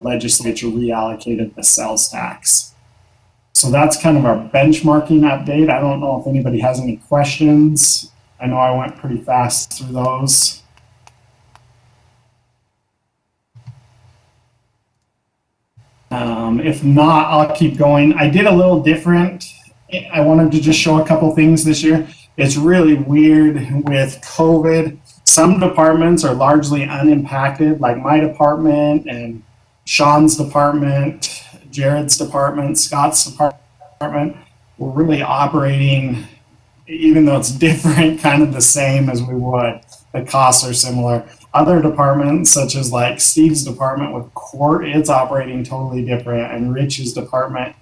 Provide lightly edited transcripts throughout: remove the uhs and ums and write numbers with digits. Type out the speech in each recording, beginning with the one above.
legislature reallocated the sales tax. So that's kind of our benchmarking update. I don't know if anybody has any questions. I know I went pretty fast through those. If not, I'll keep going. I did a little different. I wanted to just show a couple things this year. It's really weird with COVID. Some departments are largely unimpacted, like my department and Sean's department, Jared's department, Scott's department. We're really operating, even though it's different, kind of the same as we would. The costs are similar. Other departments, such as like Steve's department with court, it's operating totally different, and Rich's department,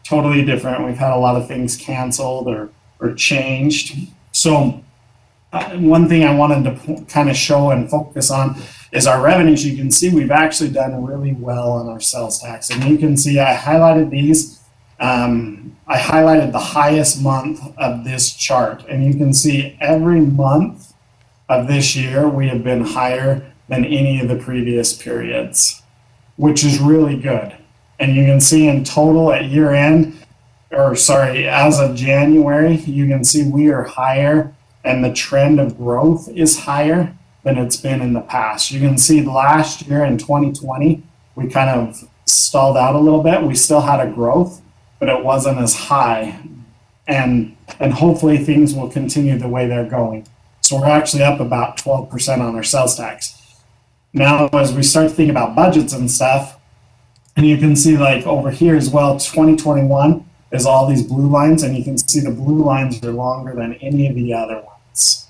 totally different. We've had a lot of things canceled or changed. So one thing I wanted to kind of show and focus on is our revenues. You can see we've actually done really well on our sales tax. And you can see I highlighted these. I highlighted the highest month of this chart. And you can see every month of this year, we have been higher than any of the previous periods, which is really good. And you can see in total at year end, as of January, you can see we are higher and the trend of growth is higher than it's been in the past. You can see last year in 2020, we kind of stalled out a little bit. We still had a growth, but it wasn't as high. And hopefully things will continue the way they're going. So we're actually up about 12% on our sales tax. Now, as we start to think about budgets and stuff, and you can see like over here as well, 2021 is all these blue lines, and you can see the blue lines are longer than any of the other ones.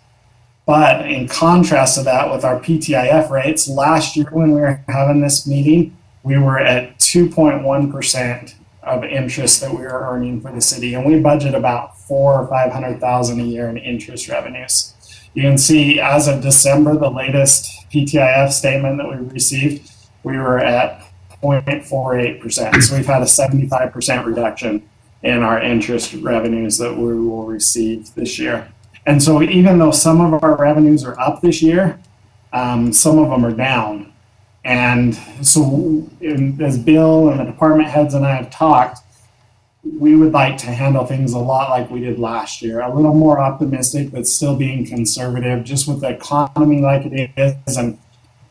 But in contrast to that, with our PTIF rates, last year when we were having this meeting, we were at 2.1% of interest that we were earning for the city, and we budget about $400,000 or $500,000 a year in interest revenues. You can see as of December, the latest PTIF statement that we received, we were at 0.48%. So we've had a 75% reduction in our interest revenues that we will receive this year. And so even though some of our revenues are up this year, some of them are down. And so as Bill and the department heads and I have talked, we would like to handle things a lot like we did last year, a little more optimistic, but still being conservative, just with the economy like it is. And,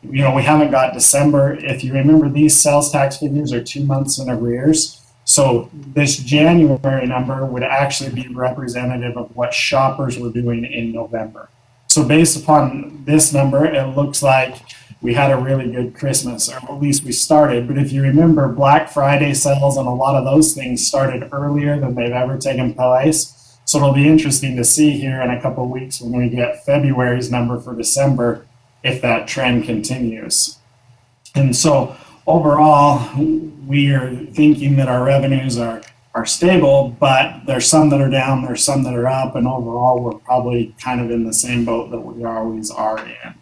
we haven't got December. If you remember, these sales tax figures are 2 months in arrears. So this January number would actually be representative of what shoppers were doing in November. So based upon this number, it looks like we had a really good Christmas, or at least we started. But if you remember, Black Friday sales and a lot of those things started earlier than they've ever taken place. So it'll be interesting to see here in a couple of weeks when we get February's number for December, if that trend continues. And so overall, we are thinking that our revenues are stable, but there's some that are down, there's some that are up, and overall we're probably kind of in the same boat that we always are in.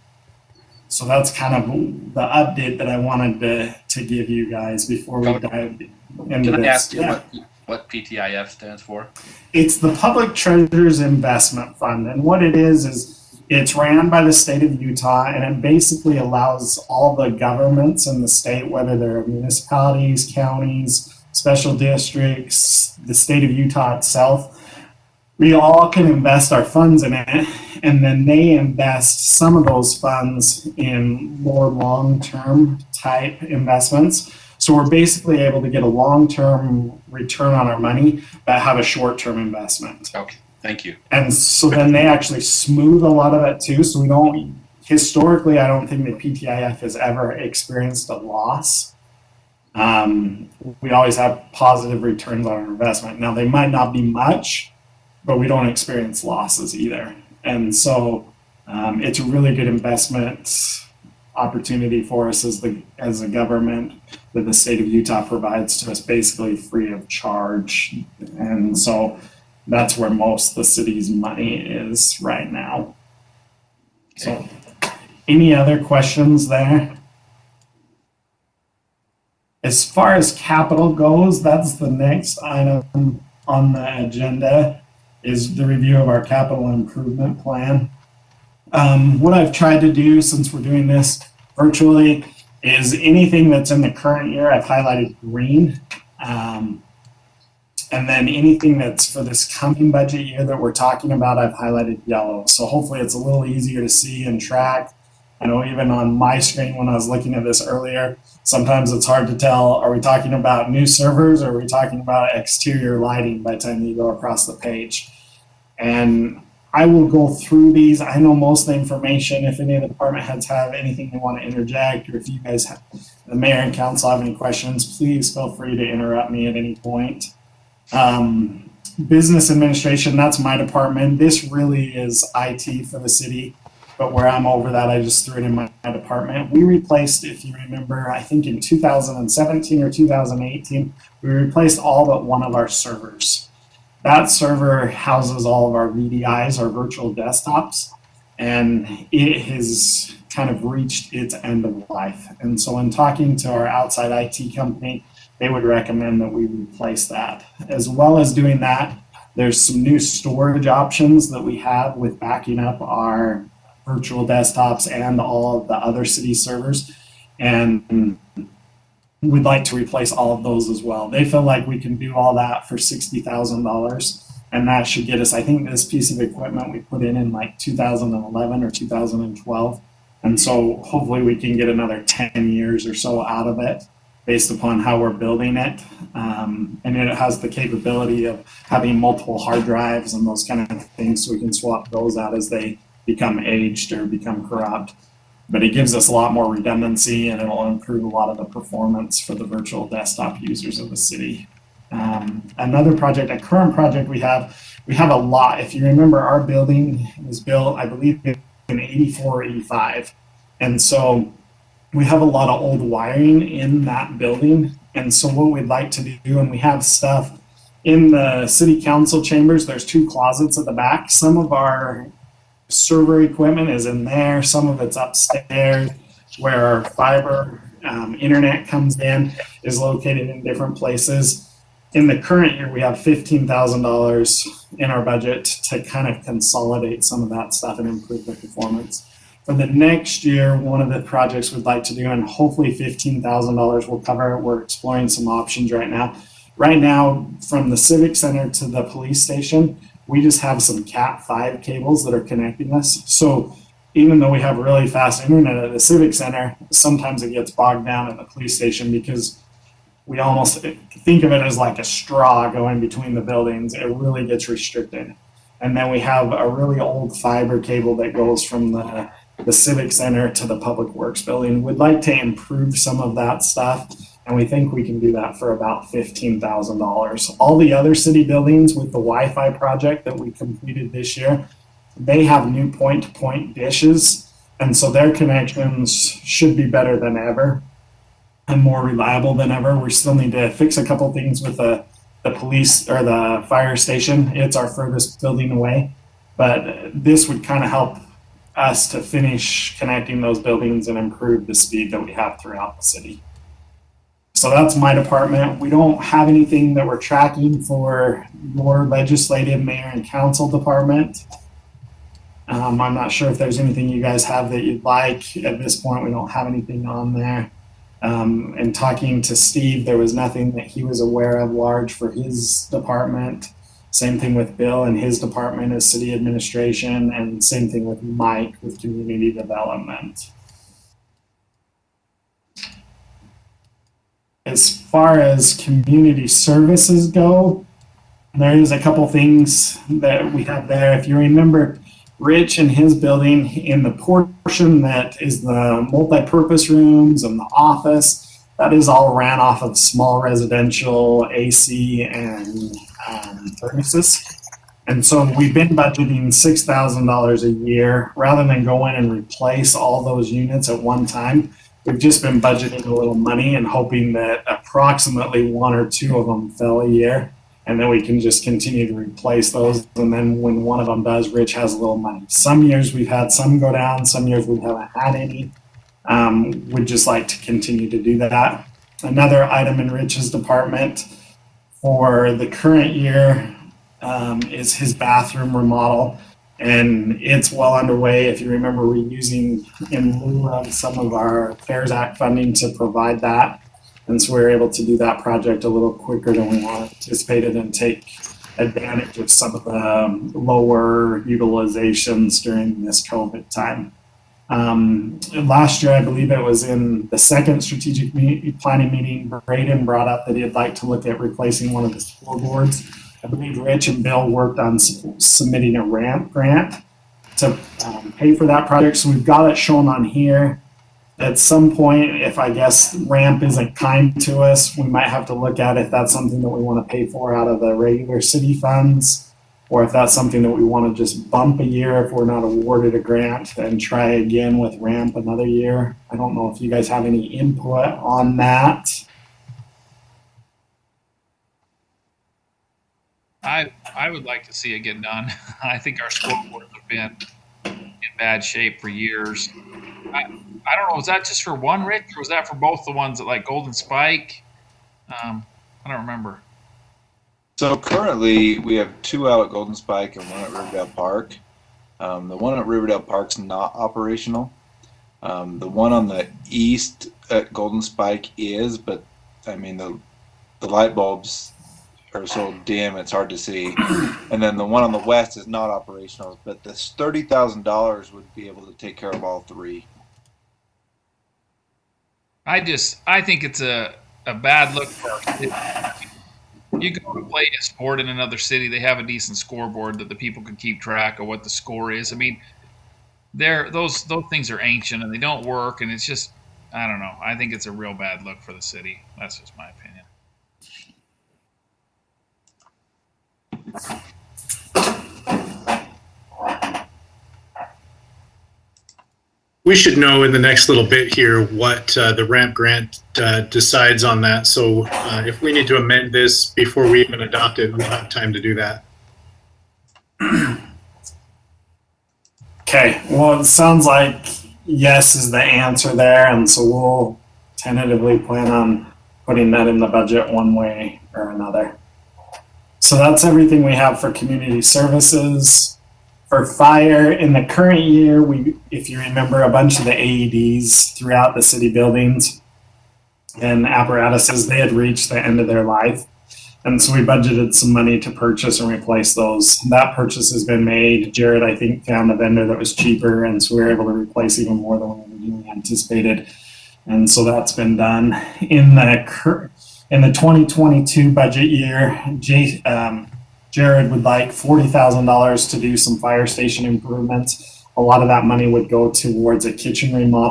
So that's kind of the update that I wanted to give you guys before we dive into this. Can I ask you what PTIF stands for? It's the Public Treasures Investment Fund, and what it is it's ran by the state of Utah, and it basically allows all the governments in the state, whether they're municipalities, counties, special districts, the state of Utah itself, we all can invest our funds in it, and then they invest some of those funds in more long-term type investments. So we're basically able to get a long-term return on our money, but have a short-term investment. Okay, thank you. And so then they actually smooth a lot of it too. So we don't, historically, I don't think the PTIF has ever experienced a loss. We always have positive returns on our investment. Now they might not be much, but we don't experience losses either. And so it's a really good investment opportunity for us as a government that the state of Utah provides to us, basically free of charge. And so that's where most of the city's money is right now. So any other questions there? As far as capital goes, that's the next item on the agenda, is the review of our capital improvement plan. What I've tried to do, since we're doing this virtually, is anything that's in the current year, I've highlighted green. And then anything that's for this coming budget year that we're talking about, I've highlighted yellow. So hopefully it's a little easier to see and track. I know even on my screen when I was looking at this earlier, sometimes it's hard to tell, are we talking about new servers or are we talking about exterior lighting by the time you go across the page? And I will go through these. I know most of the information. If any of the department heads have anything they want to interject, or if you guys have, the mayor and council have any questions, please feel free to interrupt me at any point. Business administration, that's my department. This really is IT for the city, but where I'm over that, I just threw it in my department. We replaced, if you remember, I think in 2017 or 2018, we replaced all but one of our servers. That server houses all of our VDIs, our virtual desktops, and it has kind of reached its end of life. And so in talking to our outside IT company, they would recommend that we replace that. As well as doing that, there's some new storage options that we have with backing up our virtual desktops and all of the other city servers. And we'd like to replace all of those as well. They feel like we can do all that for $60,000. And that should get us, I think this piece of equipment we put in like 2011 or 2012. And so hopefully we can get another 10 years or so out of it, based upon how we're building it. And it has the capability of having multiple hard drives and those kind of things, so we can swap those out as they become aged or become corrupt. But it gives us a lot more redundancy, and it'll improve a lot of the performance for the virtual desktop users of the city. Another project, a current project we have a lot. If you remember, our building was built, I believe, in 84 or 85. And so we have a lot of old wiring in that building. And so what we'd like to do, and we have stuff in the city council chambers, there's 2 closets at the back. Some of our server equipment is in there. Some of it's upstairs where our fiber internet comes in, is located in different places. In the current year, we have $15,000 in our budget to kind of consolidate some of that stuff and improve the performance. For the next year, one of the projects we'd like to do, and hopefully $15,000 will cover it. We're exploring some options right now. Right now, from the Civic Center to the police station, we just have some Cat5 cables that are connecting us. So even though we have really fast internet at the Civic Center, sometimes it gets bogged down at the police station because we almost think of it as like a straw going between the buildings. It really gets restricted. And then we have a really old fiber cable that goes from the Civic Center to the Public Works building. We'd like to improve some of that stuff, and we think we can do that for about $15,000. All the other city buildings with the Wi-Fi project that we completed this year, they have new point-to-point dishes, and so their connections should be better than ever and more reliable than ever. We still need to fix a couple things with the police or the fire station. It's our furthest building away, but this would kind of help us to finish connecting those buildings and improve the speed that we have throughout the city. So that's my department. We don't have anything that we're tracking for your legislative, mayor, and council department. I'm not sure if there's anything you guys have that you'd like. At this point, we don't have anything on there. And talking to Steve, there was nothing that he was aware of large for his department. Same thing with Bill and his department as city administration, and same thing with Mike with community development. As far as community services go, there is a couple things that we have there. If you remember, Rich and his building, in the portion that is the multi-purpose rooms and the office, that is all ran off of small residential AC and furnaces. And so we've been budgeting $6,000 a year. Rather than go in and replace all those units at one time, we've just been budgeting a little money and hoping that approximately 1 or 2 of them fell a year. And then we can just continue to replace those. And then when one of them does, Rich has a little money. Some years we've had some go down. Some years we haven't had any. We'd just like to continue to do that. Another item in Rich's department for the current year is his bathroom remodel. and it's well underway. If you remember, we're using in lieu of some of our CARES Act funding to provide that. And so we were able to do that project a little quicker than we anticipated and take advantage of some of the lower utilizations during this COVID time. Last year, I believe it was in the second strategic planning meeting, Braden brought up that he'd like to look at replacing one of the scoreboards. I believe Rich and Bill worked on submitting a ramp grant to pay for that project. So we've got it shown on here. At some point, if I guess ramp isn't kind to us, we might have to look at if that's something that we want to pay for out of the regular city funds, or if that's something that we want to just bump a year if we're not awarded a grant and try again with ramp another year. I don't know if you guys have any input on that. I would like to see it get done. I think our scoreboards have been in bad shape for years. I don't know, was that just for one, Rich, or was that for both the ones at like Golden Spike? I don't remember. So currently we have 2 out at Golden Spike and 1 at Riverdale Park. The one at Riverdale Park's not operational. The one on the east at Golden Spike is, but I mean the light bulbs are so dim it's hard to see. And then the one on the west is not operational, but this $30,000 would be able to take care of all 3. I think it's a bad look for our city. You go to play a sport in another city, they have a decent scoreboard that the people can keep track of what the score is. I mean, those things are ancient and they don't work, and it's just, I don't know. I think it's a real bad look for the city. That's just my opinion. We should know in the next little bit here what the ramp grant decides on that. So if we need to amend this before we even adopt it, we'll have time to do that. Okay, well, it sounds like yes is the answer there, and so we'll tentatively plan on putting that in the budget one way or another. So that's everything we have for community services. For fire, in the current year, if you remember, a bunch of the AEDs throughout the city buildings and apparatuses, they had reached the end of their life. And so we budgeted some money to purchase and replace those. That purchase has been made. Jared, I think, found a vendor that was cheaper, and so we were able to replace even more than we originally anticipated. And so that's been done. In the 2022 budget year, Jared would like $40,000 to do some fire station improvements. A lot of that money would go towards a kitchen remodel